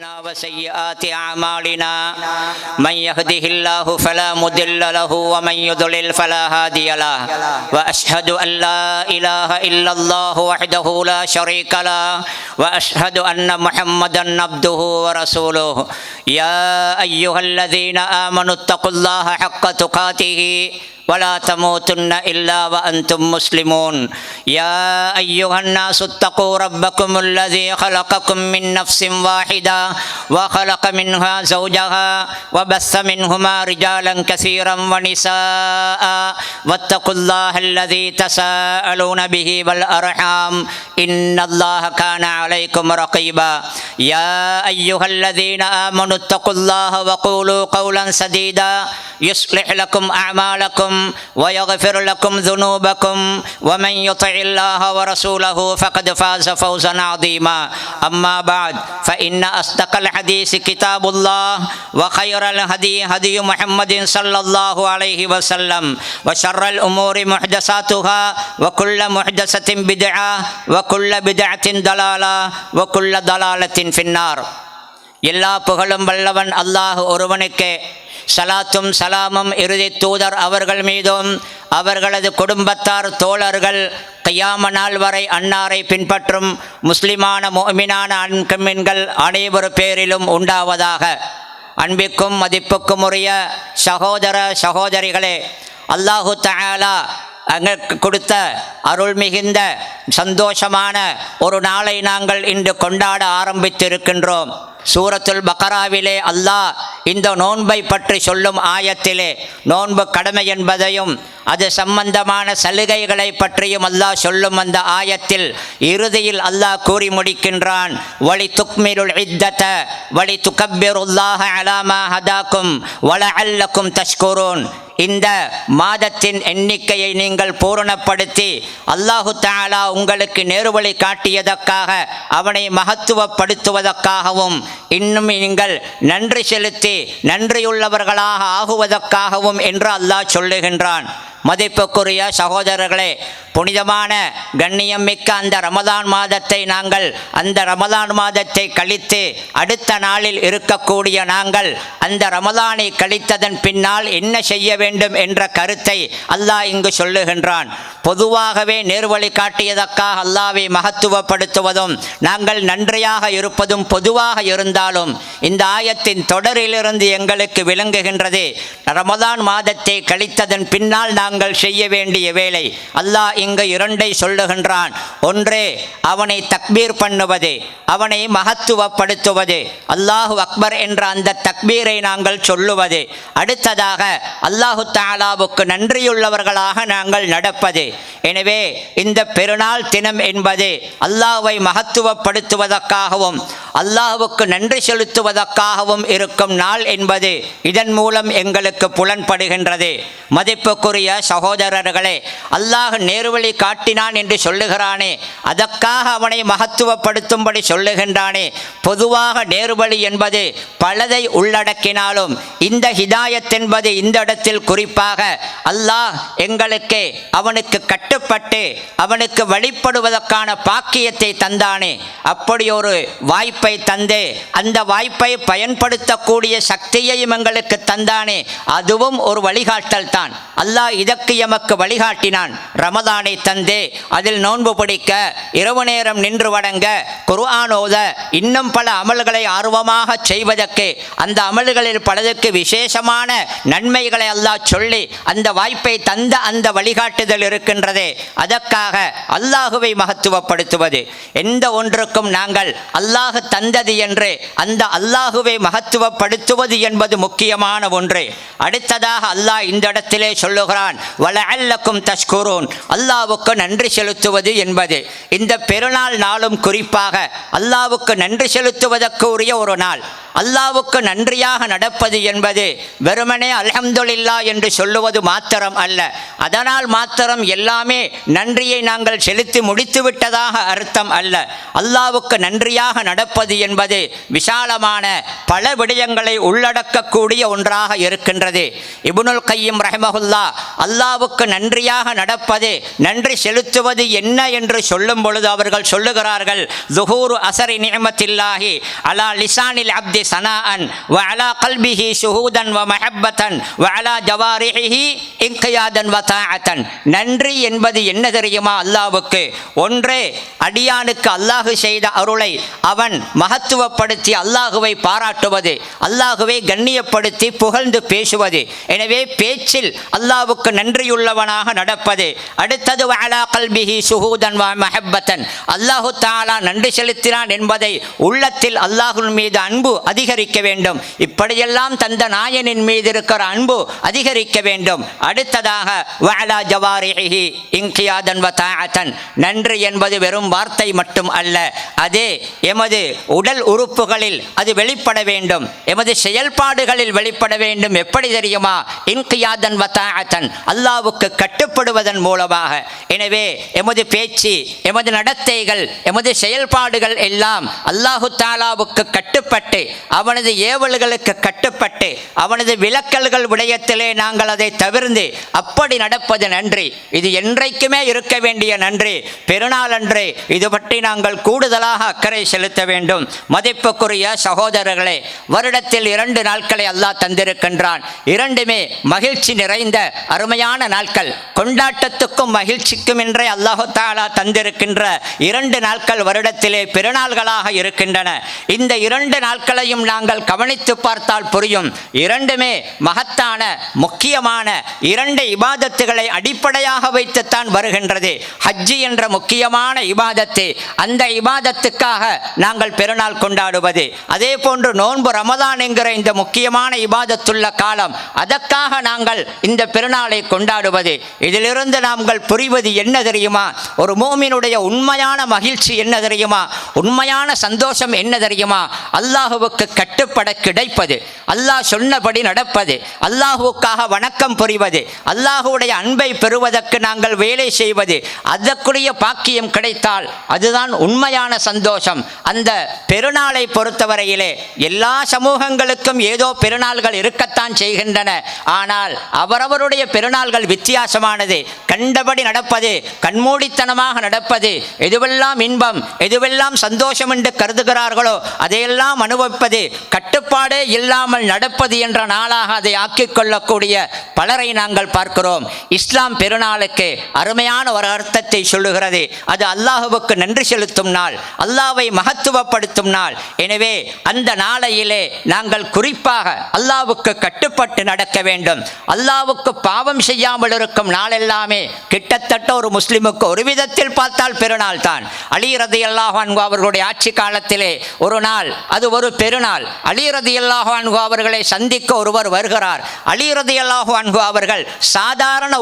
أنفسنا وسيئات أعمالنا من يهده الله فلا مضل له ومن يضلل فلا هادي له وأشهد أن لا إله إلا الله وحده لا شريك له وأشهد أن محمدا عبده ورسوله يا أيها الذين آمنوا اتقوا الله حق تقاته ولا تموتن إلا وأنتم مسلمون يا أيها الناس اتقوا ربكم الذي خلقكم من نفس واحدة وخلق منها زوجها وبث منهما رجالا كثيرا ونساء واتقوا الله الذي تساءلون به والأرحام إن الله كان عليكم رقيبا يا أيها الذين آمنوا اتقوا الله وقولوا قولا سديدا يصلح لكم أعمالكم ويغفر لكم ذنوبكم ومن يطع الله ورسوله فقد فاز فوزا عظيما أما بعد فإن أصدق الحديث كتاب الله وخير الهدي هدي محمد صلى الله عليه وسلم وشر الأمور محدثاتها وكل محدثة بدعة وكل بدعة ضلالة وكل ضلالة في النار எல்லா புகழும் வல்லவன் அல்லாஹ் ஒருவனுக்கே சலாத்தும் சலாமும் இறுதி தூதர் அவர்கள் மீதும் அவர்களது குடும்பத்தார் தோழர்கள் கியாம நாள் வரை அன்னாரை பின்பற்றும் முஸ்லிமான முஃமினான ஆண்கள் அனைவரு பேரிலும் உண்டாவதாக. அன்பிற்கும் மதிப்புக்கும் உரிய சகோதர சகோதரிகளே, அல்லாஹு தஆலா அங்கே கொடுத்த அருள் மிகுந்த சந்தோஷமான ஒரு நாளை நாங்கள் இன்று கொண்டாட ஆரம்பித்திருக்கின்றோம். சூரத்துல் பக்ராவிலே அல்லாஹ் இந்த நோன்பை பற்றி சொல்லும் ஆயத்திலே நோன்பு கடமை என்பதையும் அது சம்பந்தமான சலுகைகளை பற்றியும் அல்லாஹ் சொல்லும் அந்த ஆயத்தில் இறுதியில் அல்லாஹ் கூறி முடிக்கின்றான், வலி துக்மிருல் இத்தத வலி துகப்பிருல்லாஹ அலா மா ஹதாக்கும் வலஅல்லக்கும் தஷ்குரூன். இந்த மாதத்தின் எண்ணிக்கையை நீங்கள் பூரணப்படுத்தி அல்லாஹு தஆலா உங்களுக்கு நேர்வழி காட்டியதற்காக அவனை மகத்துவப்படுத்துவதற்காகவும் இன்னும் நீங்கள் நன்றி செலுத்தி நன்றியுள்ளவர்களாக ஆகுவதற்காகவும் என்று அல்லாஹ் சொல்லுகின்றான். மதிப்புக்குரிய சகோதரர்களே, புனிதமான கண்ணியம் மிக்க அந்த ரமதான் மாதத்தை நாங்கள் அந்த ரமதான் மாதத்தை கழித்து அடுத்த நாளில் இருக்கக்கூடிய நாங்கள் அந்த ரமதானை கழித்ததன் பின்னால் என்ன செய்ய வேண்டும் என்ற கருத்தை அல்லாஹ் இங்கு சொல்லுகின்றான். பொதுவாகவே நேர்வழி காட்டியதற்காக அல்லாஹ்வை மகத்துவப்படுத்துவதும் நாங்கள் நன்றியாக இருப்பதும் பொதுவாக இருந்தாலும் இந்த ஆயத்தின் தொடரிலிருந்து எங்களுக்கு விளங்குகின்றது, ரமதான் மாதத்தை கழித்ததன் பின்னால் நாங்கள் செய்ய வேண்டிய வேலை. அல்லாஹ் இங்கு இரண்டை சொல்லுகின்றான். ஒன்றே அவனை தக்பீர் பண்ணுவது, அவனை மகத்துவப்படுத்துவது, அல்லாஹு அக்பர் என்ற அந்த தக்பீரை நாங்கள் சொல்லுவது. அடுத்ததாக அல்லாஹு தஆலாவுக்கு நன்றியுள்ளவர்களாக நாங்கள் நடப்பது. எனவே இந்த பெருநாள் தினம் என்பது அல்லாஹ்வை மகத்துவப்படுத்துவதற்காகவும் அல்லாஹ்வுக்கு நன்றி செலுத்துவதற்காகவும் இருக்கும் நாள் என்பது இதன் மூலம் எங்களுக்கு புலன்படுகின்றது. மதிப்புக்குரிய சகோதரர்களே, அல்லாஹ் நேர்வழி காட்டினான் என்று சொல்லுகிறானே, அதற்காக அவனை மகத்துவப்படுத்தும்படி சொல்லுகின்றானே. பொதுவாக நேர்வழி என்பது பலதை உள்ளடக்கினாலும் இந்த ஹிதாயத் என்பது இந்த இடத்தில் குறிப்பாக அல்லாஹ் எங்களுக்கு அவனுக்கு கட்டுப்பட்டு அவனுக்கு வழிபடுவதற்கான பாக்கியத்தை தந்தானே, அப்படி ஒரு வாய்ப்பை தந்தே அந்த வாய்ப்பை பயன்படுத்தக்கூடிய சக்தியையும் எங்களுக்கு தந்தானே, அதுவும் ஒரு வழிகாட்டல் தான். அல்லாஹ் இதற்கு எமக்கு வழிகாட்டினான். ரமதானை தந்தே அதில் நோன்பு பிடிக்க, இரவு நேரம் நின்று வணங்க, குர்ஆன் ஓத, இன்னும் பல அமல்களை ஆர்வமாக செய்வதற்கு அந்த அமல்களில் பலதற்கு விசேஷமான நன்மைகளை அல்லாஹ் சொல்லி அந்த வாய்ப்பை தந்த அந்த வழிகாட்டுதல் இருக்கின்றதே, அதற்காக அல்லாஹுவை மகத்துவப்படுத்துவது. எந்த ஒன்றுக்கும் நாங்கள் அல்லாஹ் தந்தது என்று அந்த அல்லாஹுவை மகத்துவப்படுத்துவது என்பது முக்கியமான ஒன்று. அடுத்ததாக அல்லாஹ் இந்த இடத்திலே சொல்லுகிறான், வலஅல்லக்கும் தஷ்குரூன், அல்லாஹ்வுக்கு நன்றி செலுத்துவது என்பது. இந்த பெருநாள் நாளும் குறிப்பாக அல்லாஹ்வுக்கு நன்றி செலுத்துவதற்கு உரிய ஒரு நாள். அல்லாஹ்வுக்கு நன்றியாக நடப்பது என்பது வெறுமனே அல்ஹம்துலில்லாஹ் என்று சொல்லுவது மாத்திரம் அல்ல, அதனால் மாத்திரம் எல்லாமே நன்றியை நாங்கள் செலுத்தி முடித்து விட்டதாக அர்த்தம் அல்ல. அல்லாஹ்வுக்கு நன்றியாக நடப்பது என்பது விசாலமான பல விடயங்களை உள்ளடக்கக்கூடிய ஒன்றாக இருக்கின்றது. இப்னுல் கய்யிம் ரஹ்மஹுல்லாஹ் அல்லாஹ்வுக்கு நன்றியாக நடப்பது, நன்றி செலுத்துவது என்ன என்று சொல்லும் பொழுது அவர்கள் சொல்லுகிறார்கள், ஸுஹூரு அஸரி நிஅமத்தில்லாஹி அலா லிசானில் அப்தி ஸனாஅன் வ அலா கல்பிஹி ஷுஹூதன் வ மஹப்பத்தன் வ அலா ஜவாரிஹி இன்கியாதன் வ தாஅத்தன். நன்றி என்பது என்ன தெரியுமா? அல்லாஹ்வுக்கு ஒன்றே அடியானுக்கு அல்லாஹ் செய்த அருளை அவன் மகத்துவப்படுத்தி அல்லாஹுவை பாராட்டுவது, அல்லாஹுவை கண்ணியப்படுத்தி புகழ்ந்து பேசுவது. எனவே பேச்சில் அல்லாஹ்வுக்கு நன்றியுள்ளவனாக நடப்பது. அடுத்தது வஅலா கல்பிஹி ஷுஹூதன் வ மஹப்பத்தன், அல்லாஹு தஆலா நன்றி செலுத்தினான் என்பதை உள்ளத்தில் அல்லாஹ்வின் மீது அன்பு அதிகரிக்க வேண்டும். இப்படியெல்லாம் தந்த நாயனின் மீது இருக்கிற அன்பு அதிகரிக்க வேண்டும். அடுத்ததாக வஅலா ஜவாரிஹி இன்கியாதன் வ தாஅத்தன், நன்றி என்பது வெறும் வார்த்தை மட்டும் அல்ல, அதே எமது உடல் உறுப்புகளில் அது வெளிப்பட வேண்டும், எமது செயல்பாடுகளில் வெளிப்பட வேண்டும். எப்படி தெரியுமா? இன்கியாதன் வ தாஅத்தன், அல்லாஹ்வுக்கு கட்டுப்படுவதன் மூலமாக. எனவே எமது பேச்சு, எமது நடத்தைகள், எமது செயல்பாடுகள் எல்லாம் அல்லாஹு தஆலாவுக்கு கட்டுப்பட்டு, அவனது ஏவல்களுக்கு கட்டுப்பட்டு, அவனது விலக்கல்கள் விடயத்திலே நாங்கள் அதை தவிர்ந்து அப்படி நடப்பது நன்றி. இது என்றைக்குமே இருக்க வேண்டிய நன்றி. பெருநாள் அன்று இது பற்றி நாங்கள் கூடுதலாக அக்கறை செலுத்த வேண்டும். மதிப்புக்குரிய சகோதரர்களே, வருடத்தில் 2 நாட்களை அல்லாஹ் தந்திருக்கின்றான். இரண்டுமே மகிழ்ச்சி நிறைந்த அருமையான நாட்கள். கொண்டாட்டத்துக்கும் மகிழ்ச்சிக்கும் என்றே அல்லாஹு தஆலா தந்திருக்கின்ற 2 நாட்கள் வருடத்திலே பெருநாள்களாக இருக்கின்றன. இந்த 2 நாட்களையும் நாங்கள் கவனித்து பார்த்தால் புரியும். இரண்டுமே மகத்தான முக்கியமான 2 இபாதத்துகளை அடிப்படையாக வைத்துத்தான் வருகின்றது. ஹஜ்ஜி என்ற முக்கியமான இபாதத்து, அந்த இபாதத்துக்காக நாங்கள் பெருநாள் கொண்டாடுவது. அதே போன்று நோன்பு ரமதான் என்கிற இந்த முக்கியமான இபாதத்துள்ள காலம், அதற்காக நாங்கள் இந்த பெருநாளை கொண்டாடுவது. இதிலிருந்து நாங்கள் புரிவது என்ன தெரியுமா? ஒரு மூமினுடைய உண்மையான மகிழ்ச்சி என்ன தெரியுமா? உண்மையான சந்தோஷம் என்ன தெரியுமா? அல்லாஹுவுக்கு கட்டுப்பட கிடைப்பது, அல்லாஹ் சொன்னபடி நடப்பது, அல்லாஹுவுக்காக வணக்கம் புரிவது, அல்லாஹுடைய அன்பை பெறுவதற்கு நாங்கள் வேலை செய்வது, அதற்குரிய பாக்கியம் கிடைத்தால் அதுதான் உண்மையான சந்தோஷம். அந்த பெருநாளை பொறுத்தவரையிலே எல்லா சமூகங்களுக்கும் ஏதோ பெருநாள்கள் இருக்கத்தான் செய்கின்றன. ஆனால் அவரவருடைய பெருநாள்கள் வித்தியாசமானது. கண்டபடி நடப்பது, கண்மூடித்தனமாக நடப்பது, எதுவெல்லாம் இன்பம், எதுவெல்லாம் சந்தோஷம் என்று கருதுகிறார்களோ அதையெல்லாம் அனுபவிப்பது, கட்டுப்பாடே இல்லாமல் நடப்பது என்ற நாளாக அதை ஆக்கிக் கொள்ளக்கூடிய பலரை நாங்கள் பார்க்கிறோம். இஸ்லாம் பெருநாளுக்கு அருமையான ஒரு அர்த்தத்தை சொல்லுகிறது. அது அல்லாஹுவுக்கு நன்றி செலுத்தும் நாள், அல்லாஹ்வை மகத்துவப்படுத்தும் நாள். எனவே அந்த நாளையிலே நாங்கள் குறிப்பாக அல்லாஹ்வுக்கு கட்டுப்பட்டு நடக்க வேண்டும். அல்லாஹ்வுக்கு பாவம் செய்யாமல் இருக்கும் நாள் எல்லாமே கிட்டத்தட்ட ஒரு முஸ்லிமுக்கு ஒரு விதத்தில் பார்த்தால் பெருநாள் தான். அலி ரலியல்லாஹு அன்ஹு அவர்களுடைய ஆட்சி காலத்திலே ஒரு நாள், அது ஒரு பெருநாள். அலி ரலியல்லாஹு அன்ஹு அவர்களை சந்திக்க ஒருவர் வருகிறார். அலி ரலியல்லாஹு அன்ஹு அவர்கள் சாதாரண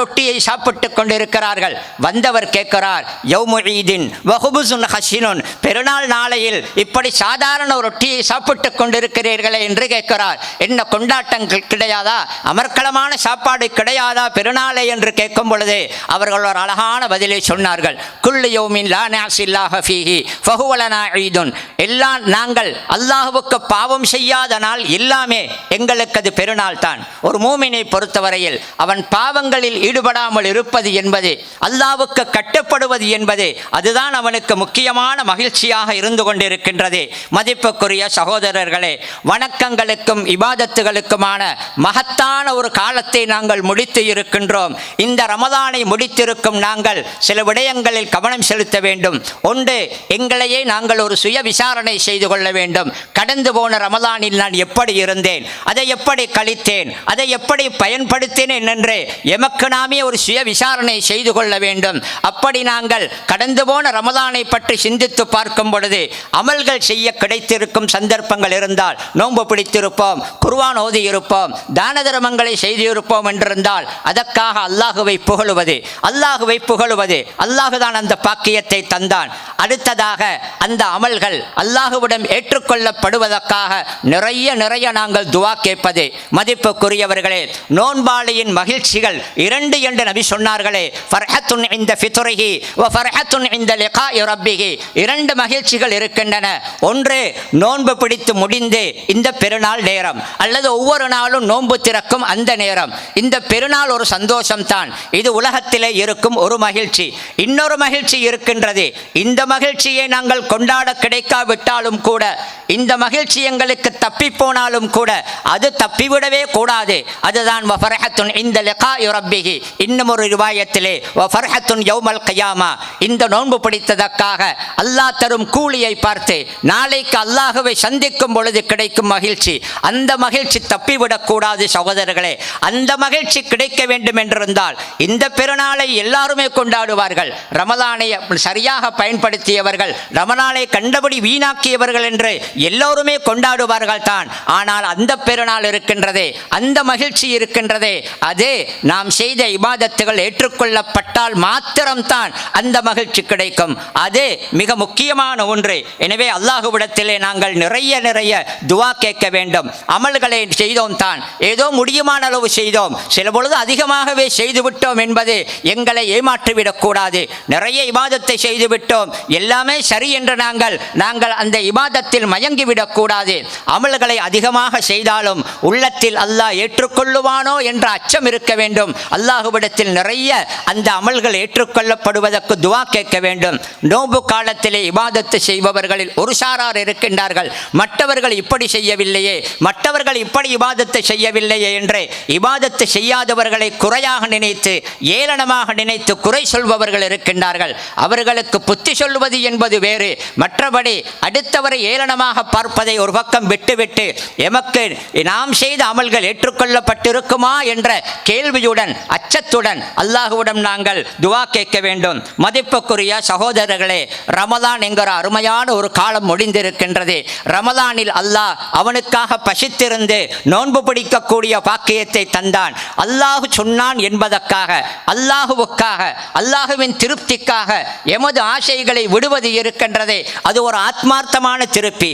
ரொட்டியை சாப்பிட்டு கொண்டிருக்கிறார்கள். வந்தவர் கேட்கிறார், யௌமு ஈதின் வஹுபுசுன் ஹஸினுன், பெருநாள் நாளையில் இப்படி சாதாரண ரொட்டியை சாப்பிட்டு கொண்டிருக்கிறீர்களே என்று கேட்கிறார். என்ன கொண்டாட்டங்கள் கிடையாதா? அமர்க்களமான சாப்பாடு கிடையாதா பெருநாளை என்று கேட்கும் பொழுது அவர்கள் ஒரு அழகான பதிலை சொன்னார்கள். குல்லு யௌமின் லா நஅஸில்லாஹ ஃபீஹி ஃபஹுவ லனா ஈதுன், எல்லாம் நாங்கள் அல்லாஹ்வுக்கு பாவம் செய்யாத நாள் எல்லாமே எங்களுக்கு அது பெருநாள் தான். ஒரு மூமினை பொறுத்தவரையில் அவன் பாவங்களில் ஈடுபடாமல் இருப்பது என்பது, அல்லாஹ்வுக்கு கட்டுப்படுவது என்பது, அதுதான் அவனுக்கு முக்கியமான மகிழ்ச்சியாக இருந்து கொண்டிருக்கின்றது. மதிப்புக்குரிய சகோதரர்களே, வணக்கங்களுக்கும் இபாதத்துகளுக்குமான மகத்தான ஒரு காலத்தை நாங்கள் முடித்து இருக்கின்றோம். இந்த ரமதானை முடித்திருக்கும் நாங்கள் சில விடயங்களில் கவனம் செலுத்த வேண்டும். ஒன்று, எங்களையே நாங்கள் ஒரு சுய விசாரணை செய்து கொள்ள வேண்டும். கடந்து போன ரமதானில் நான் எப்படி இருந்தேன், அதை எப்படி கழித்தேன், அதை எப்படி பயன்படுத்தினேன் என்று எமக்கு நாமே ஒரு சுய விசாரணை செய்து கொள்ள வேண்டும். அப்படி நாங்கள் கடந்து போன ரமதானை பற்றி சிந்தித்து பார்க்கும் பொழுது அமல்கள் செய்ய கிடைத்திருக்கும் சந்தர்ப்பங்கள் இருந்தால் நோன்பு பிடித்திருப்போம், குர்ஆன் ஓதி இருப்போம், தான தர்மங்களை செய்திருப்போம் என்றிருந்தால் அதற்காக அல்லாஹுவை புகழுவது, அல்லாஹுதான் அந்த பாக்கியத்தை தந்தான். அடுத்ததாக அந்த அமல்கள் அல்லாஹுவிடம் ஏற்றுக்கொள்ளப்படுவதற்காக நிறைய நாங்கள் துவா கேட்பது. மதிப்புக்குரியவர்களே, நோன்பாளியின் மகிழ்ச்சிகள் 2 என்று நபி சொன்னார்களே, ஃபர்ஹத்துன் இன்த ஃபித்ரிஹி வ ஃபர்ஹத்துன் இன்த லிகாஇ ரப்பிஹி. 2 மகிழ்ச்சிகள் இருக்கின்றன. ஒன்று, நோன்பு பிடித்து முடிந்து இந்த பெருநாள் நேரம் அல்லது ஒவ்வொரு நாளும் நோன்பு திறக்கும் அந்த நேரம். இந்த பெருநாள் ஒரு சந்தோஷம்தான். இது உலகத்திலே இருக்கும் ஒரு மகிழ்ச்சி. இன்னொரு மகிழ்ச்சி இருக்கின்றது. இந்த மகிழ்ச்சியை நாங்கள் கொண்டாட கிடைக்காவிட்டாலும் கூட, இந்த மகிழ்ச்சி எங்களுக்கு தப்பி போனாலும் கூட அது தப்பிவிடவே கூடாது. அதுதான் வஃபர்ஹத்துன் இந்த லிகாஇ ரப்பிஹி. இன்னும் ஒரு ரிவாயத்திலே வஃபர்ஹத்துன் யௌமல் கியாமா. இந்த நோன்பு பிடித்ததற்காக அல்லாஹ் தரும் கூலியை பார்த்து நாளைக்கு அல்லாஹ்வை சந்திக்கும் பொழுது கிடைக்கும் மகிழ்ச்சி, அந்த மகிழ்ச்சி தப்பிவிடக் கூடாது சகோதரர்களே. அந்த மகிழ்ச்சி கிடைக்க வேண்டும் என்றிருந்தால் இந்த பெருநாளை எல்லாருமே கொண்டாடுவார்கள். ரமலானை சரியாக பயன்படுத்தியவர்கள், ரமலானை கண்டபடி வீணாக்கியவர்கள் என்று எல்லோருமே கொண்டாடுவார்கள் தான். ஆனால் அந்த பெருநாள் இருக்கின்றதே, அந்த மகிழ்ச்சி இருக்கின்றதே, அதே நாம் செய்த இபாதத்துகள் ஏற்றுக்கொள்ளப்பட்டால் மாத்திரம்தான் அந்த மகிழ்ச்சி கிடைக்கும். அதே மிக முக்கியமான ஒன்று. எனவே அல்லாஹ்விடத்திலே நாங்கள் நிறைய துவா கேட்க வேண்டும். அமல்களை செய்தோம் தான், ஏதோ முடியுமான அளவு செய்தோம், சில பொழுது அதிகமாகவே செய்துவிட்டோம் என்பது எங்களை ஏமாற்றிவிடக் கூடாது. நிறைய இபாதத்தை செய்துவிட்டோம், எல்லாமே சரி என்று நாங்கள் அந்த இபாதத்தில் மயங்கிவிடக் கூடாது. அமல்களை அதிகமாக செய்தாலும் உள்ளத்தில் அல்லாஹ் ஏற்றுக்கொள்ளுவானோ என்ற அச்சம் இருக்க வேண்டும். அல்லாஹ்விடத்தில் நிறைய அந்த அமல்கள் ஏற்றுக்கொள்ளப்படுவதற்கு துவா கேட்க வேண்டும். நோன்பு காலத்திலே இபாதத்து செய்பவர்களில் ஒரு சாரார் இருக்கின்றார்கள், மற்றவர்கள் இப்படி செய்யவில்லையே, மற்றவர்கள் இப்படி இபாதத்து செய்யவில்லையே என்று இபாதத்து செய்யாதவர்களை குறையாக நினைத்து, ஏளனமாக நினைத்து குறை சொல்பவர்கள் இருக்கின்றார்கள். அவர்களுக்கு புத்தி சொல்வது என்பது வேறு. மற்றபடி அடுத்தவரை ஏளனமாக பார்ப்பதை ஒரு பக்கம் விட்டுவிட்டு எமக்கு நாம் செய்த அமல்கள் ஏற்றுக்கொள்ளப்பட்டிருக்குமா என்ற கேள்வியுடன், அச்சத்துடன் அல்லாஹ்விடம் நாங்கள் துவா கேட்க வேண்டும். மதிப்புக்குரிய சகோதரர்களே, ரமலான் என்கிற அருமையான ஒரு காலம் முடிந்திருக்கின்றது. ரமலானில் அல்லாஹ் அவனுக்காக பசித்திருந்து நோன்பு பிடிக்கக்கூடிய பாக்கியத்தை தந்தான். அல்லாஹ் சொன்னான் என்பதற்காக, அல்லாஹுவுக்காக, அல்லாஹுவின் திருப்திக்காக எமது ஆசைகளை விடுவது இருக்கின்றதே, அது ஒரு ஆத்மார்த்தமான திருப்தி,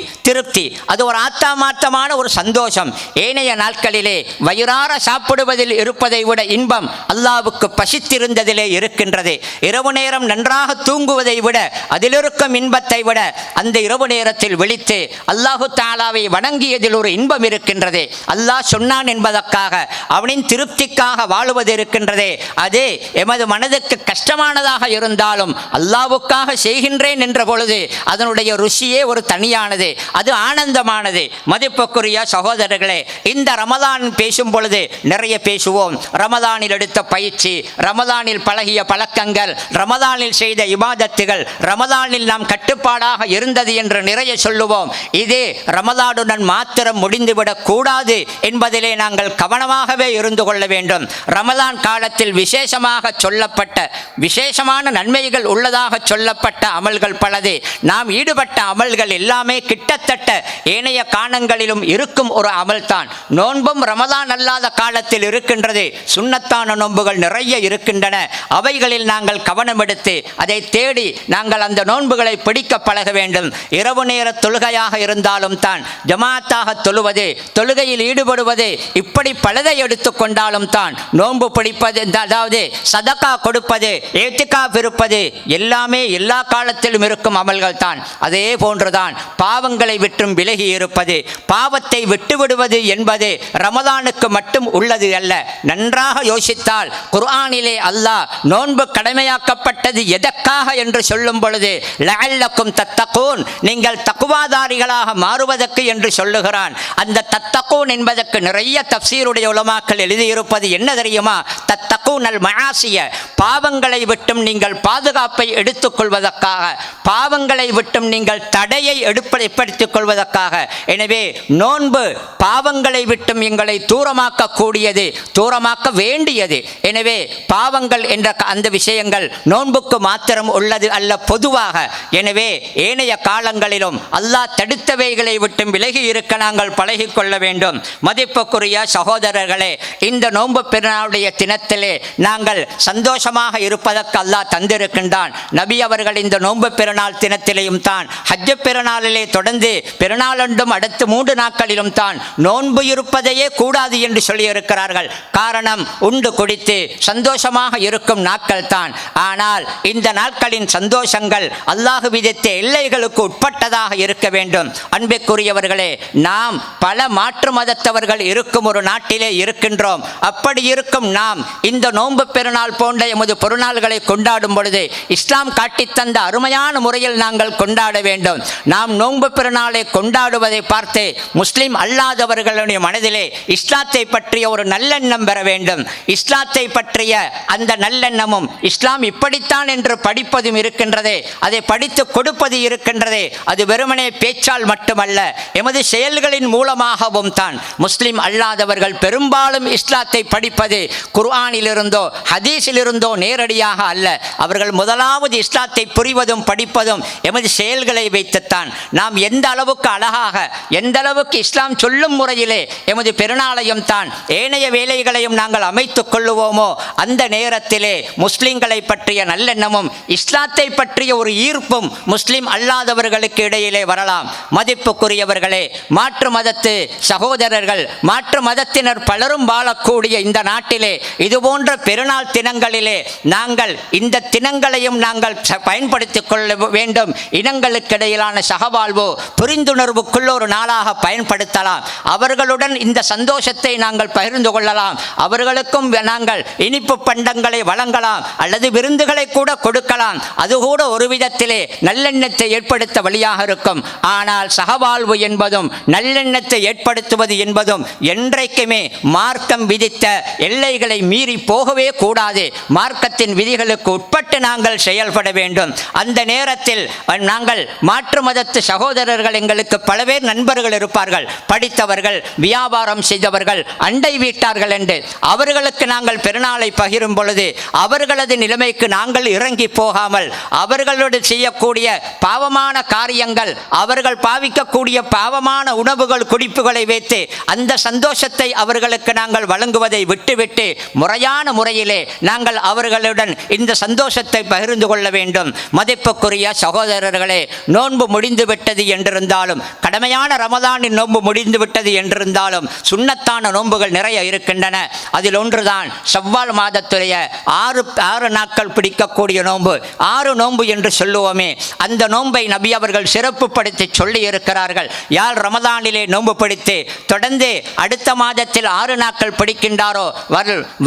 அது ஒரு ஆத்மார்த்தமான ஒரு சந்தோஷம். ஏனைய நாட்களிலே வயிறார சாப்பிடுவதில் இருப்பதை விட இன்பம் அல்லாஹ்வுக்கு பசித்திருந்ததிலே இருக்கின்றது. இரவு நேரம் நன்றாக தூங்குவதை விட, அதில் இருக்கும் இன்பத்தை விட அந்த இரவு நேரத்தில் விழித்து அல்லாஹு தஆலாவை வணங்கியதில் ஒரு இன்பம் இருக்கின்றது. அல்லாஹ் சொன்னான் என்பதற்காக, அவனின் திருப்திக்காக வாழுவது இருக்கின்றதே, அதே எமது மனதுக்கு கஷ்டமானதாக இருந்தாலும் அல்லாஹ்வுக்காக செய்கின்றேன் என்ற பொழுது அதனுடைய ருசியே ஒரு தனியானது, அது ஆனந்தமானது. மதிப்புக்குரிய சகோதரர்களே, இந்த ரமலான் பேசும் பொழுது நிறைய பேசுவோம். ரமலானில் எடுத்த பயிற்சி, ரமலானில் பழகிய பழக்கங்கள், ரமலானில் செய்த இபாதத்துகள், ரமலானில் நாம் கட்டுப்பாடாக இருந்தது என்று நிறைய சொல்லுவோம். இதே ரமலானுடன் மாத்திரம் முடிந்துவிடக் கூடாது என்பதிலே நாங்கள் கவனமாகவே இருந்து கொள்ள வேண்டும். ரமலான் காலத்தில் விசேஷமாக சொல்லப்பட்ட, விசேஷமான நன்மைகள் உள்ளதாக சொல்லப்பட்ட அமல்கள் பலது. நாம் ஈடுபட்ட அமல்கள் எல்லாமே கிட்டத்தட்ட ஏனைய காலங்களிலும் இருக்கும் ஒரு அமல்தான். நோன்பும் ரமலான் அல்லாத காலத்தில் இருக்கின்றது. சுன்னத்தான நோன்புகள் நிறைய இருக்கின்றன. அவைகளில் நாங்கள் கவனம் எடுத்து அதை தேடி நாங்கள் அந்த நோன்புகளை பிடிக்க பழக வேண்டும். இரவு நேர தொழுகையாக இருந்தாலும் தான், ஜமாத்தாக தொழுவது, தொழுகையில் ஈடுபடுவது, இப்படி பலதை எடுத்துக்கொண்டாலும் தான் நோன்பு பிடிப்பது, அதாவது சதகா கொடுப்பது, ஏத்திகாஃப் இருப்பது, எல்லாமே எல்லா காலத்திலும் இருக்கும் அமல்கள் தான். அதே போன்றுதான் பாவங்களை விட்டும் விலகி இருப்பது. பாவத்தை விட்டுவிடுவது என்பது ரமலானுக்கு மட்டும் உள்ளது அல்ல. நன்றாக யோசித்தால் குர்ஆனிலே அல்லாஹ் நோன்பு கடமையாக்கப்பட்டது எதற்காக என்று சொல்லும் பொழுது லஅல்லக்கும் தத்தகூன், நீங்கள் தக்வாதாரிகளாக மாறுவதற்கு என்று சொல்லுகிறான். அந்த தத்தகூன் என்பதற்கு நிறைய தஃப்சீருடைய உலமாக்கள் எழுதியிருப்பது என்ன தெரியுமா? தத்தகூன் அல் மஆசிய, பாவங்களை விட்டும் நீங்கள் பாதுகாப்பை எடுத்துக்கொள்வதற்காக, பாவங்களை விட்டும் நீங்கள் தடையை ஏற்படுத்திக் கொள்வதற்காக. எனவே நோன்பு பாவங்களை விட்டும் எங்களை தூரமாக்க கூடியது, தூரமாக்க வேண்டியது. எனவே பாவங்கள் என்ற அந்த விஷயங்கள் நோன்புக்கு மாத்திரம் உள்ளது அல்ல, பொதுவாக. எனவே ஏனைய காலங்களிலும் அல்லாஹ் தடுத்தவைகளை விட்டும் விலகி இருக்க நாங்கள் பழகிக்கொள்ள வேண்டும். மதிப்புக்குரிய சகோதரர்களே, இந்த நோன்பு பெருநாளுடைய தினத்திலே நாங்கள் சந்தோஷமாக இருப்பதற்கு அல்லாஹ் தந்திருக்கின்றான். நபி அவர்கள் இந்த நோன்பு பெருநாள் தினத்திலேயும் தான், ஹஜ்ஜு பெருநாளிலே தொடர்ந்து பெருநாளொன்றும் அடுத்து 3 நாட்களிலும் தான் நோன்பு இருப்பதையே கூடாது என்று சொல்லியிருக்கிறார்கள். காரணம், உண்டு குடித்து சந்தோஷமாக இருக்கும் நாட்கள் தான். ஆனால் இந்த நாட்களின் சந்தோஷங்கள் அல்லாஹ் விதித்த எல்லைகளுக்கு உட்பட்டதாக இருக்க வேண்டும். அன்பிற்குரியவர்களே, நாம் பல மாற்று மதத்தவர்கள் இருக்கும் ஒரு நாட்டிலே இருக்கின்றோம். அப்படி இருக்கும் நாம் இந்த நோன்பு பெருநாள் போன்ற எமது பெருநாள்களை கொண்டாடும் பொழுது இஸ்லாம் காட்டித்தந்த அருமையான முறையில் நாங்கள் கொண்டாட வேண்டும். நாம் நோன்பு பெருநாளை கொண்டாடுவதை பார்த்து முஸ்லிம் அல்லாதவர்களுடைய மனதிலே இஸ்லாத்தை பற்றிய ஒரு நல்லெண்ணம் பெற வேண்டும். இஸ்லாத்தை பற்றிய அந்த நல்லெண்ணமும், இஸ்லாம் இப்படித்தான் என்று படிப்பதும் இருக்கின்றதே, அதை படித்து கொடுப்பது இருக்கின்றதே, அது வெறுமனே பேச்சால் மட்டுமல்ல, எமது செயல்களின் மூலமாகவும் தான். முஸ்லிம் அல்லாதவர்கள் பெரும்பாலும் இஸ்லாத்தை படிப்பது குர்ஆனிலிருந்தோ ஹதீஸிலிருந்தோ நேரடியாக அல்ல. அவர்கள் முதலாவது இஸ்லாத்தை புரிவதும் படிப்பதும் எமது செயல்களை வைத்துத்தான். நாம் எந்த அளவுக்கு அழகாக, எந்த அளவுக்கு இஸ்லாம் சொல்லும் முறையிலே எமது பெருநாளையும் தான் ஏனைய வேலைகளையும் நாங்கள் அமைத்துக் கொள்ளுவோமோ, அந்த நேரத்திலே முஸ்லிம்களை பற்றிய நல்லெண்ணமும் இஸ்லாத்தை பற்றிய ஒரு ஈர்ப்பும் முஸ்லிம் அல்லாதவர்களுக்கு இடையிலே வரலாம். மதிப்புக்குரியவர்களே, மாற்று மதத்து சகோதரர்கள், மாற்று மதத்தினர் பலரும் வாழக்கூடிய இந்த நாட்டிலே இதுபோன்ற பெருநாள் தினங்களிலே நாங்கள் இந்த தினங்களையும் நாங்கள் பயன்படுத்திக் கொள்ள வேண்டும். இனங்களுக்கு இடையிலான சகவாழ்வு, புரிந்துணர்வுக்குள்ள ஒரு நாளாக பயன்படுத்தலாம். அவர்களுடன் இந்த சந்தோஷத்தை நாங்கள் பகிர்ந்து கொள்ளலாம். அவர்களுக்கும் நாங்கள் இனிப்பு பண்டங்களை வழங்கலாம், அல்லது விருந்துகளை கூட கொடுக்கலாம். அது கூட ஒரு விதத்திலே நல்லெண்ணத்தை ஏற்படுத்த வழியாக இருக்கும். ஆனால் சகவாழ்வு என்பதும் நல்லெண்ணத்தை ஏற்படுத்துவது என்பதும் என்றைக்குமே மார்க்கம் விதித்த எல்லைகளை மீறி போகவே கூடாது. மார்க்கத்தின் விதிகளுக்கு உட்பட்டு நாங்கள் செயல்பட வேண்டும். அந்த நேரத்தில் நாங்கள் மாற்று மதத்து சகோதரர்கள், எங்களுக்கு பல பேர் நண்பர்கள் இருப்பார்கள், படித்தவர்கள், வியாபாரம் செய்தவர்கள், அண்டை வீட்டார்கள் என்று. அவர்களுக்கு நாங்கள் பெருநாளை பகிரும் பொழுது அவர்களது நிலைமைக்கு நாங்கள் இறங்கி போகாமல், அவர்களோடு செய்யக்கூடிய பாவமான காரியங்கள், அவர்கள் பாவிக்கக்கூடிய பாவமான உணவுகள் குடிப்புகளை வைத்து அந்த சந்தோஷத்தை அவர்களுக்கு நாங்கள் வழங்குவதை விட்டுவிட்டு முறையான முறையிலே நாங்கள் அவர்களுடன் இந்த சந்தோஷத்தை பகிர்ந்து கொள்ள வேண்டும். மதிப்புக்குரிய சகோதரர்களே, நோன்பு முடிந்து விட்டது என்றிருந்தாலும், கடமையான ரமதானின் நோன்பு முடிந்து விட்டது என்றிருந்தாலும், சுன்னத்தான நோன்புகள் நிறைய இருக்கின்றன. அதில் ஒன்றுதான் ஷவ்வால் மாதத்துடைய 6 நாட்கள் பிடிக்கக்கூடிய நோன்பு. 6 நோன்பு என்று சொல்லுவோமே, அந்த நோன்பை நபி அவர்கள் சிறப்புப்படுத்தி சொல்லி இருக்கிறார்கள். யார் ரமதானிலே நோன்பு பிடித்து தொடர்ந்து அடுத்த மாதத்தில் 6 நாட்கள் பிடிக்கின்றாரோ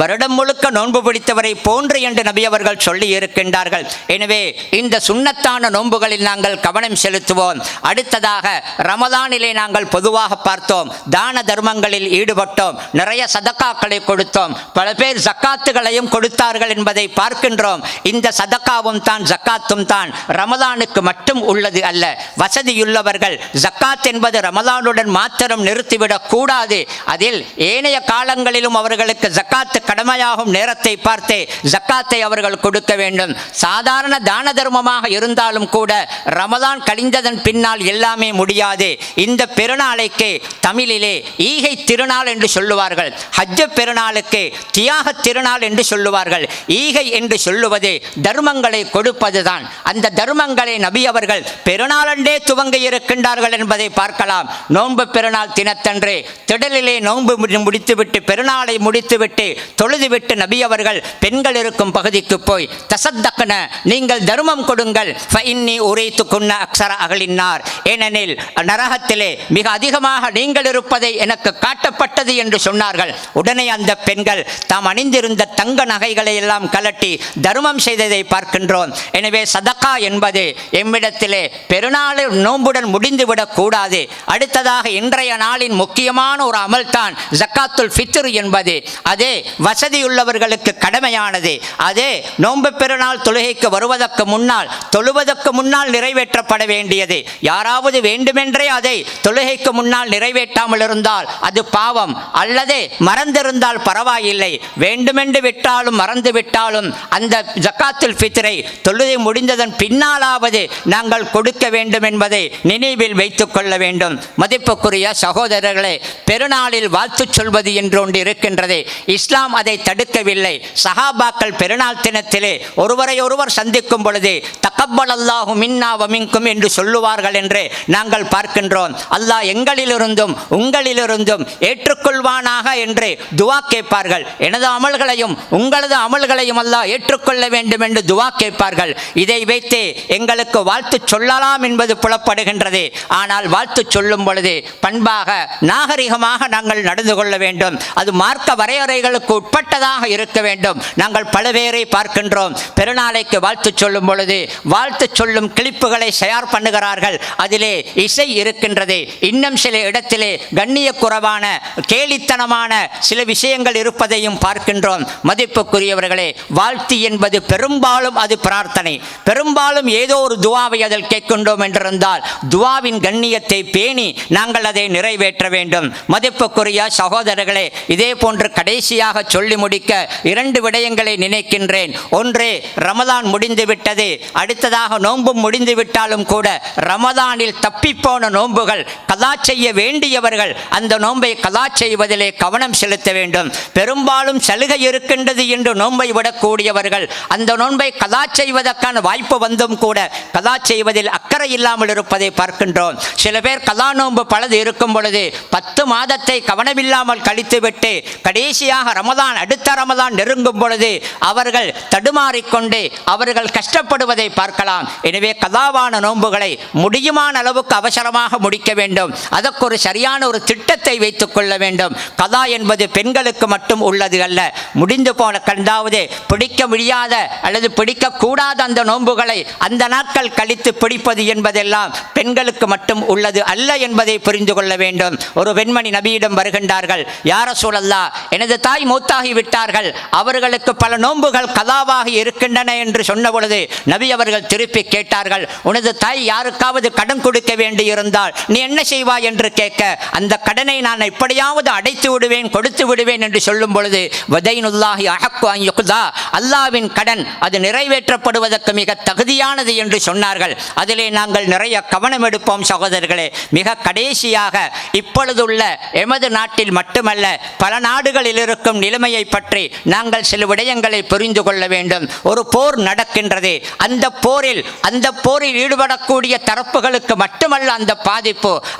வருடம் முழுக்க நோன்பு பிடித்தவரை போன்று என்று நபி அவர்கள் சொல்லி இருக்கின்றார்கள். எனவே இந்த சுன்னத்தான நோன்புகளில் நாங்கள் கவனம் செலுத்துவோம். அடுத்ததாக ரமதானிலே நாங்கள் பொதுவாக பார்த்தோம், தான தர்மங்களில் ஈடுபட்டோம், நிறைய சதக்காக்களை கொடுத்தோம், பல பேர் ஜக்காத்துகளையும் கொடுத்தார்கள் என்பதை பார்க்கின்றோம். இந்த சதக்காவும் தான் ஜக்காத்தும் தான் ரமதானுக்கு மட்டும் உள்ளது அல்ல. வசதியுள்ளவர்கள் ஜக்காத் என்பது ரமதானுடன் மாத்திரம் நிறுத்திவிடக் கூடாது. அதில் ஏனைய காலங்களிலும் அவர்களுக்கு ஜக்காத்து கடமையாகும் நேரத்தை பார்த்து ஜக்காத்தை அவர்கள் கொடுக்க வேண்டும். சாதாரண தான தர்மமாக இருந்தாலும் கூட ரமதான் கழிந்ததன் பின்னால் எல்லாமே முடியாது. இந்த பெருநாளைக்கு தமிழிலே ஈகை திருநாள் என்று சொல்லுவார்கள், ஹஜ்ஜு பெருநாளுக்கு தியாக திருநாள் என்று சொல்லுவார்கள். ஈகை என்று சொல்லுவது தர்மங்களை கொடுப்பதுதான். அந்த தர்மங்களை நபி அவர்கள் பெருநாளண்டே துவங்க இருக்கின்றார்கள் என்பதை பார்க்கலாம். நோன்பு பெருநாள் தினத்தன்று திடலிலே நோன்பு முடித்துவிட்டு, பெருநாளை முடித்துவிட்டு, தொழுதுவிட்டு நபி அவர்கள் பெண்கள் இருக்கும் பகுதிக்கு போய் தசத்தக்கன, நீங்கள் தர்மம் கொடுங்கள், ஃபஇன்னி உரைத்துக்குன்ன அக்ஸர அகலின்னார், ஏனெனில் நரகத்திலே மிக அதிகமாக நீங்கள் இருப்பதை எனக்கு காட்டப்பட்டது என்று சொன்னார்கள். உடனே அந்த பெண்கள் தாம் அணிந்திருந்த தங்க நகைகளை எல்லாம் கலட்டி தர்மம் செய்ததை பார்க்கின்றோம். எனவே சதக்கா என்பது எம்மிடத்திலே பெருநாள் நோன்புடன் முடிந்துவிடக் கூடாது. அடுத்ததாக இன்றைய நாளின் முக்கியமான ஒரு அமல் தான் ஜக்காத்துல் ஃபித்ர் என்பது. அதே வசதியுள்ளவர்களுக்கு கடமையானது. அதே நோன்பு பெருநாள் தொழுகைக்கு வருவதற்கு முன்னால், தொழுவதற்கு முன்னால் நிறைவேற்றப்பட வேண்டியது. யாராவது வேண்டுமென்றே அதை தொழுகைக்கு முன்னால் நிறைவேற்றாமல் இருந்தால் அது பாவம், அல்லது மறந்திருந்தால் பரவாயில்லை. வேண்டுமென்று விட்டாலும் மறந்து விட்டாலும் அந்த ஜக்காத்துல் ஃபித்ரை தொழுகை முடிந்ததன் பின்னாலாவது நாங்கள் கொடுக்க வேண்டும் என்பதை நினைவில் வைத்துக் கொள்ள வேண்டும். மதிப்புக்குரிய சகோதரர்களே, பெருநாளில் வாழ்த்து சொல்வது என்று ஒன்று இருக்கின்றது. இஸ்லாம் அதை தடுக்கவில்லை. சஹாபாக்கள் பெருநாள் தினத்திலே ஒருவரை ஒருவர் சந்திக்கும் பொழுது தகப்பலல்லாஹு மின்னா வ மின்கும் என்று சொல்லுவார்கள் என்று நாங்கள் பார்க்கின்றோம். அல்லாஹ் எங்களிலிருந்தும் உங்களிலிருந்தும் ஏற்றுக்கொள்வானாக என்று துவா கேட்பார்கள். எனது அமல்களையும் உங்களது அமல்களையும் அல்லாஹ் ஏற்றுக்கொள்ள வேண்டும் என்று துவா கேட்பார்கள். இதை வைத்து எங்களுக்கு வாழ்த்து சொல்லலாம் என்பது புலப்படுகின்றது. ஆனால் வாழ்த்து சொல்லும் பொழுது பண்பாக நாகரிகமாக நாங்கள் நடந்து கொள்ள வேண்டும். அது மார்க்க வரையறைகளுக்கு உட்பட்டதாக இருக்க வேண்டும். நாங்கள் பல பேரை பார்க்கின்றோம், பெருநாளைக்கு வாழ்த்து சொல்லும் பொழுது வாழ்த்து சொல்லும் கிளிப்புகளை ஷேர் பண்ணுகிறார்கள். அதிலே இசை இருக்கின்றது. இன்னும் சில இடத்திலே கண்ணிய குறைவான கேலித்தனமான சில விஷயங்கள் இருப்பதையும் பார்க்கின்றோம். மதிப்புக்குரியவர்களே, வாழ்த்து என்பது பெரும்பாலும் அது பிரார்த்தனை. பெரும்பாலும் ஏதோ ஒரு துவாவை அதில் கேட்கின்றோம் என்றிருந்தால் துவாவின் கண்ணியத்தை பேணி நாங்கள் அதை நிறைவேற்ற வேண்டும். மதிப்புக்குரிய சகோதரர்களே, இதே போன்று கடைசியாக சொல்லி முடிக்க 2 விடயங்களை நினைக்கின்றேன். ஒன்று, ரமதான் முடிந்துவிட்டது, அடுத்ததாக நோன்பும் முடிந்துவிட்டாலும் கூட ரமதானில் தப்பிப்போன நோன்புகள் கலா செய்ய வேண்டியவர்கள் அந்த நோன்பை கலா செய்வதிலே கவனம் செலுத்த வேண்டும். பெரும்பாலும் சலுகை இருக்கின்றது என்று நோன்பை விடக்கூடியவர்கள் அந்த நோன்பை கலா செய்வதற்கான வாய்ப்பு வந்தும் கூட கலா செய்வதில் அக்கறை இல்லாமல் இருப்பதை பார்க்கின்றோம். சில பேர் கலா நோன்பு பலது இருக்கும் பொழுது 10 மாதத்தை கவனமில்லாமல் கழித்துவிட்டு கடைசியாக ரமதான் அடுத்த ரமதான் நெருங்கும் பொழுது அவர்கள் தடுமாறிக்கொண்டு அவர்கள் கஷ்டப்படுவதை பார்க்கலாம். எனவே கலாவான நோன்புகளை முடியுமான அளவுக்கு அவசரமாக முடிக்க வேண்டும். அதற்கு ஒரு சரியான ஒரு திட்டத்தை வைத்துக் கொள்ள வேண்டும். கலா என்பது பெண்களுக்கு மட்டும் உள்ளது அல்ல. முடிந்து போன கண்டாவது பிடிக்க முடியாத அல்லது பிடிக்கக்கூடாத அந்த நோன்புகளை அந்த நாட்கள் கழித்து பிடிப்பது என்பதெல்லாம் பெண்களுக்கு மட்டும் உள்ளது அல்ல என்பதை புரிந்து கொள்ள வேண்டும். ஒரு பெண்மணி நபியிடம் வருகின்றார்கள். யா ரசூலல்லாஹ், எனது தாய் மூத்தாகி விட்டார்கள், அவர்களுக்கு பல நோன்புகள் கலாவாகி இருக்கின்றன என்று சொன்ன பொழுது நபி அவர்கள் திருப்பி கேட்டார்கள், உனது தாய் யாருக்காவது கடன் கொடுக்க வேண்டியிருந்தால் நீ என்ன செய்வாய் என்று கேட்க, அந்த கடனை நான் எப்படியாவது அடைத்து விடுவேன், கொடுத்து விடுவேன் என்று சொல்லும் பொழுது வதைனுல்லாஹி அஹக்கு அன் யுக்தா, அல்லாஹ்வின் கடன் அது நிறைவேற்றப்படுவதற்கு மிக தகுதியானது என்று சொன்னார்கள். அதிலே நாங்கள் நிறைய கவனம் எடுப்போம் சகோதரர்களே. மிக கடைசியாக இப்பொழுதுள்ள எமது நாட்டில் மட்டுமல்ல பல நாடுகளில் இருக்கும் நிலைமையை பற்றி நாங்கள் சில விடயங்களை புரிந்து கொள்ள வேண்டும். ஒரு போர் நடக்கின்றது. அந்த போரில் ஈடுபடக்கூடிய தரப்புகளுக்கு மட்டுமல்ல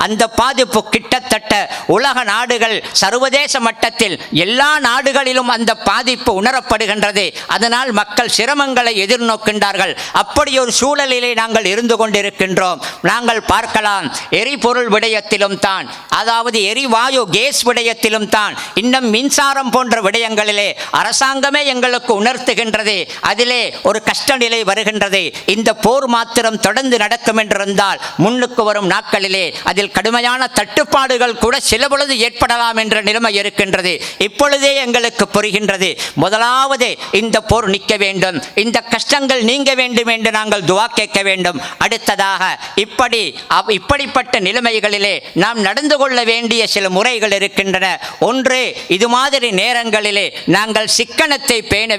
அந்த பாதிப்பு கிட்டத்தட்ட உலக நாடுகள் சர்வதேச மட்டத்தில் எல்லா நாடுகளிலும் அந்த பாதிப்பு உணரப்படுகின்றது. அதனால் மக்கள் சிரமங்களை எதிர்நோக்கின்றார்கள். அப்படி ஒரு சூழலிலே நாங்கள் இருந்து கொண்டிருக்கின்றோம். நாங்கள் பார்க்கலாம், எரிபொருள் விடயத்திலும் தான், அதாவது எரிவாயு கேஸ் விடயத்திலும் தான், இன்னும் மின்சாரம் போன்ற விடயங்களிலே அரசாங்கமே எங்களுக்கு உணர்த்துகின்றது. அதிலே ஒரு கஷ்ட நிலை வருகின்றது. இந்த போர் மாத்திரம் தொடர்ந்து நடக்கும் என்றிருந்தால் முன்னுக்கு வரும் நாட்களிலே அதில் கடுமையான தட்டுப்பாடுகள் கூட சில பொழுது ஏற்படலாம் என்ற நிலைமை இருக்கின்றது. இப்பொழுதே எங்களுக்கு புரிகின்றது. முதலாவது இந்த போர் நிற்க வேண்டும், இந்த கஷ்டங்கள் நீங்க வேண்டும் என்று நாங்கள் துவா கேட்க வேண்டும். அடுத்ததாக இப்படிப்பட்ட நிலைமைகளிலே நாம் நடந்து கொள்ள வேண்டிய சில முறைகள் இருக்கின்றன. ஒன்று, இது மாதிரி நேரங்களிலே நாங்கள் சிக்கனத்தை பேண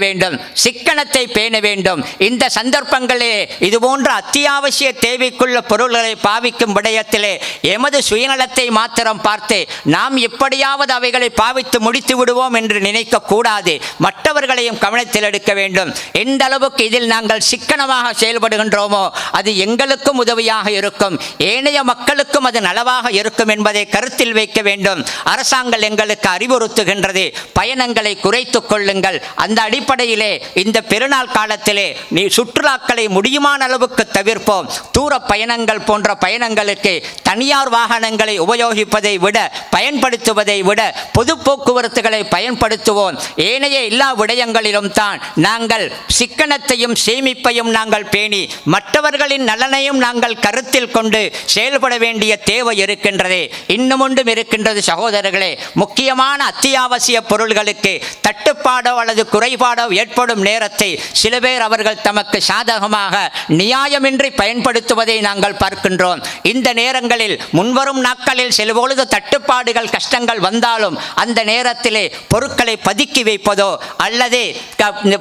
வேண்டும். இந்த சந்தர்ப்பங்களிலே இதுபோன்ற அத்தியாவசிய தேவைக்குள்ள பொருள்களை பாவிக்கும் விடயத்திலே எமது சுயநலத்தை மாத்திரம் பார்த்து நாம் எப்படியாவது அவைகளை பாவித்து முடித்து விடுவோம் என்று நினைக்க கூடாது. மற்றவர்களையும் கவனத்தில் எடுக்க வேண்டும். எந்த அளவுக்கு இதில் நாங்கள் சிக்கனமாக செயல்படுகின்றோமோ அது எங்களுக்கும் உதவியாக இருக்கும், ஏனைய மக்களுக்கும் அது நலவாக இருக்கும் என்பதை கருத்தில் வைக்க வேண்டும். அரசாங்கம் எங்களுக்கு அறிவுறுத்துகின்றது, பயணங்களை குறைத்துக் கொள்ளுங்கள். அந்த அடிப்படையிலே இந்த பெருநாள் காலத்திலே சுற்றுலாக்களை முடியுமான அளவுக்கு தவிர்ப்போம். தூர பயணங்கள் போன்ற பயணங்களுக்கு தனியார் வாகனங்களை பயன்படுத்துவதை விட பொது போக்குவரத்துகளை பயன்படுத்துவோம். ஏனைய எல்லா விடயங்களிலும் தான் நாங்கள் சிக்கனத்தையும் சேமிப்பையும் நாங்கள் பேணி மற்றவர்களின் நலனையும் நாங்கள் கருத்தில் கொண்டு செயல்பட வேண்டிய தேவை இருக்கின்றது. இன்னும் ஒன்றும் இருக்கின்றது சகோதரர்களே. முக்கியமான அத்தியாவசிய பொருள்களுக்கு தட்டுப்பாடோ அல்லது குறைபாடோ ஏற்படும் நேரத்தை சில பேர் அவர்கள் தமக்கு சாதகமாக காரணமாக நியாயமின்றி பயன்படுத்துவதை நாங்கள் பார்க்கின்றோம். இந்த நேரங்களில் முன்வரும் நாட்களில் சில பொழுது தட்டுப்பாடுகள் கஷ்டங்கள் வந்தாலும் அந்த நேரத்திலே பொருட்களை பதுக்கி வைப்பதோ அல்லது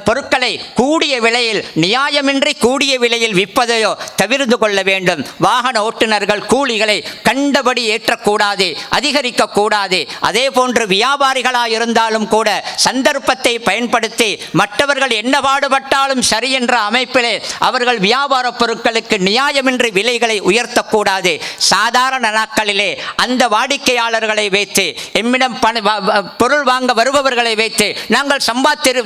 பொருட்களை கூடிய விலையில் நியாயமின்றி கூடிய விலையில் விற்பதையோ தவிர்த்து கொள்ள வேண்டும். வாகன ஓட்டுநர்கள் கூலிகளை கண்டபடி ஏற்றக்கூடாது, அதிகரிக்கக்கூடாது. அதே போன்று வியாபாரிகளாக இருந்தாலும் கூட சந்தர்ப்பத்தை பயன்படுத்தி மற்றவர்கள் என்ன பாடுபட்டாலும் சரி என்ற அமைப்பிலே அவர்கள் வியாபார பொருட்களுக்கு நியாயமின்றி விலைகளை உயர்த்தக்கூடாது. சாதாரண நாட்களிலே அந்த வாடிக்கையாளர்களை வைத்து எம்மிடம் பொருள் வாங்க வருபவர்களை வைத்து நாங்கள்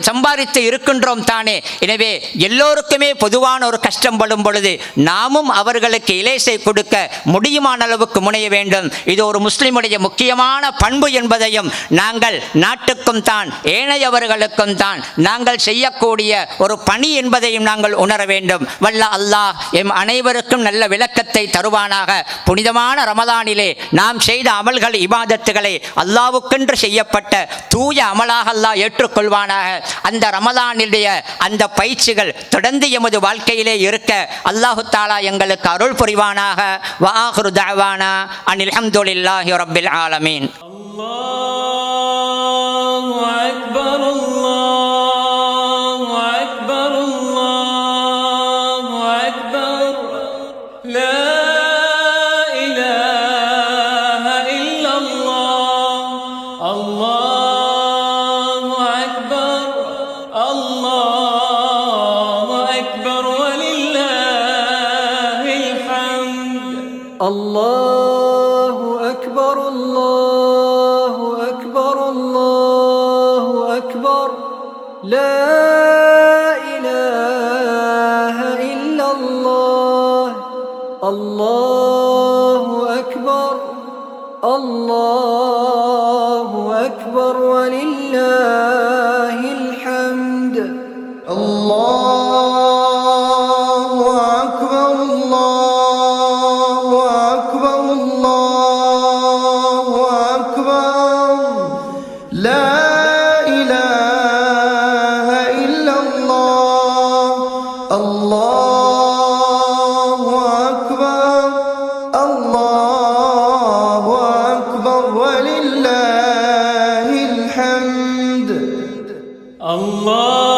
சம்பாதித்து இருக்கின்றோம் தானே. எனவே எல்லோருக்குமே பொதுவான ஒரு கஷ்டம் படும் பொழுது நாமும் அவர்களுக்கு இலேசை கொடுக்க முடியுமான அளவுக்கு முனைய வேண்டும். இது ஒரு முஸ்லிமுடைய முக்கியமான பண்பு என்பதையும் நாங்கள் நாட்டுக்கும் தான் ஏனையவர்களுக்கும் தான் நாங்கள் செய்யக்கூடிய ஒரு பணி என்பதையும் நாங்கள் உணர வேண்டும். வல்ல அல்லாஹ் எம் அனைவருக்கும் நல்ல விளக்கத்தை தருவானாக. புனிதமான ரமதானிலே நாம் செய்த அமல்கள் இபாதத்துகளை அல்லாஹ்வுக்கென்று செய்யப்பட்ட தூய அமலாக அல்லாஹ் ஏற்றுக்கொள்வானாக. அந்த ரமதானுடைய அந்த பயிற்சிகள் தொடர்ந்து எமது வாழ்க்கையிலே இருக்க அல்லாஹு தஆலா எங்களுக்கு அருள் புரிவானாக. வ ஆகிரு தஅவானா அனில் ஹம்துலில்லாஹி ரப்பில் ஆலமீன். அல்லாஹு அக்பர் அல்லாஹு அக்பர் அல்லாஹு அக்பர் லா இலாஹ இல்லல்லாஹ் அல்லாஹு அக்பர் அல்லாஹு அக்பர் வலில்லாஹில் ஹம்த். அல்லாஹு அக்பர் அல்லாஹு அக்பர் அல்லாஹு அக்பர் லா இலாஹ இல்லல்லாஹ் அல்லாஹு அக்பர் அல்லாஹு அக்பர் வலில்லாஹில் ஹம்த். அல்லாஹு அக்பர் அல்லாஹு அக்பர் அல்லாஹு அக்பர் லா இலாஹ இல்லல்லாஹ் அல்லாஹு அக்பர் அல்லாஹு அக்பர் வலில்லாஹில் ஹம்த். அல்லாஹ்